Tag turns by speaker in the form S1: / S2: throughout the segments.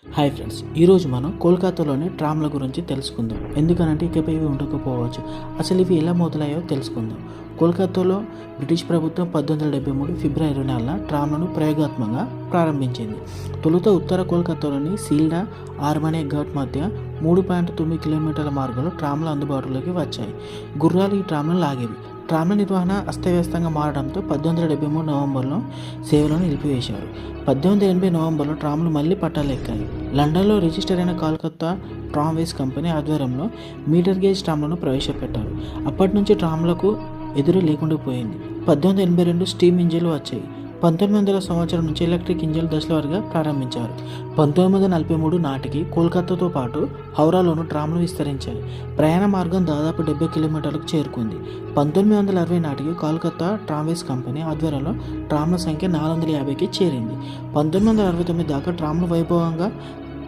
S1: Hi friends, ఈరోజు మనం కోల్కతాలోని ట్రామ్ల గురించి తెలుసుకుందాం. ఎందుకనంటే ఇకపై ఇవి ఉండకపోవచ్చు. అసలు ఇవి ఎలా మొదలయ్యాయో తెలుసుకుందాం. కోల్కతాలో బ్రిటిష్ ప్రభుత్వం 1873 ఫిబ్రవరి 24న ట్రామ్లను ప్రయోగాత్మకంగా ప్రారంభించింది. తొలుత ఉత్తర కోల్కతాలోని సీల్డా ఆర్మనే ఘాట్ మధ్య 3.9 కిలోమీటర్ల మార్గంలో ట్రామ్లు అందుబాటులోకి వచ్చాయి. గుర్రాలు ఈ ట్రామ్లను లాగేవి. ట్రామ్ల నిర్వహణ అస్తవ్యస్తంగా మారడంతో 1873 నవంబర్లో సేవలను నిలిపివేశారు. 1880 నవంబర్లో ట్రామ్లు మళ్లీ పట్టాలెక్కాయి. లండన్లో రిజిస్టర్ అయిన కోల్కతా ట్రామ్వేస్ కంపెనీ ఆధ్వర్యంలో మీటర్ గేజ్ ట్రామ్లను ప్రవేశపెట్టారు. అప్పటి నుంచి ట్రామ్లకు ఎదురు లేకుండా పోయింది. 1882 స్టీమ్ ఇంజిన్లు వచ్చాయి. 1900 సంవత్సరం నుంచి ఎలక్ట్రిక్ ఇంజిన్లు దశలవారీగా ప్రారంభించారు. 1943 నాటికి కోల్కతాతో పాటు హౌరాలోనూ ట్రామ్లు విస్తరించాయి. ప్రయాణ మార్గం దాదాపు 70 కిలోమీటర్లకు చేరుకుంది. 1960 నాటికి కోల్కతా ట్రామ్వేస్ కంపెనీ ఆధ్వర్యంలో ట్రామ్ల సంఖ్య 450కి చేరింది. 1969 దాకా ట్రామ్లు వైభవంగా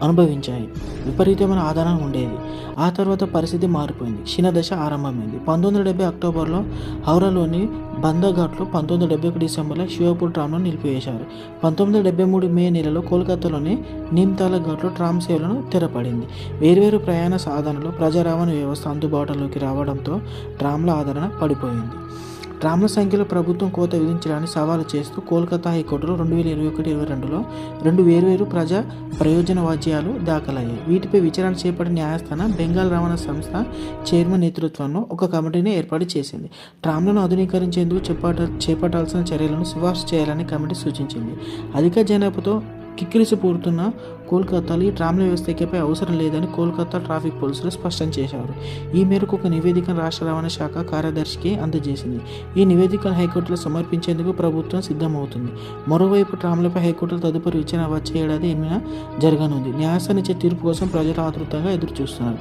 S1: అనుభవించాయి. విపరీతమైన ఆదాయం ఉండేది. ఆ తర్వాత పరిస్థితి మారిపోయింది. క్షీణదశ ఆరంభమైంది. 1970 అక్టోబర్లో హౌరాలోని బందర్ఘాట్లో, 1971 డిసెంబర్లో శివపూర్ ట్రామ్లను నిలిపివేశారు. 1973 మే నెలలో కోల్కతాలోని నీమ్తాల ఘాట్లో ట్రామ్ సేవలను తెరపడింది. వేర్వేరు ప్రయాణ సాధనాలు, ప్రజా రవాణా వ్యవస్థ అందుబాటులోకి రావడంతో ట్రామ్ల ఆదరణ పడిపోయింది. ట్రామ్ల సంఖ్యలో ప్రభుత్వం కోత విధించడాన్ని సవాలు చేస్తూ కోల్కతా హైకోర్టులో 2021-22లో 2 వేర్వేరు ప్రజా ప్రయోజన వాజ్యాలు దాఖలయ్యాయి. వీటిపై విచారణ చేపట్టిన న్యాయస్థానం బెంగాల్ రవాణా సంస్థ చైర్మన్ నేతృత్వంలో ఒక కమిటీని ఏర్పాటు చేసింది. ట్రామ్లను ఆధునీకరించేందుకు చేపట్టాల్సిన చర్యలను సిఫార్సు చేయాలని కమిటీ సూచించింది. అధిక జనాభాతో కిక్కిరిసిపోతున్న కోల్కతాలో ఈ ట్రామ్ల వ్యవస్థ ఇకపై అవసరం లేదని కోల్కతా ట్రాఫిక్ పోలీసులు స్పష్టం చేశారు. ఈ మేరకు ఒక నివేదికను రాష్ట్ర రవాణా శాఖ కార్యదర్శికి అందజేసింది. ఈ నివేదికను హైకోర్టులో సమర్పించేందుకు ప్రభుత్వం సిద్ధమవుతుంది. మరోవైపు ట్రామ్లపై హైకోర్టులో తదుపరి విచారణ వచ్చే ఏడాది 8న జరగనుంది. న్యాయస్థానం ఇచ్చే తీర్పు కోసం ప్రజలు ఆతృతంగా ఎదురుచూస్తున్నారు.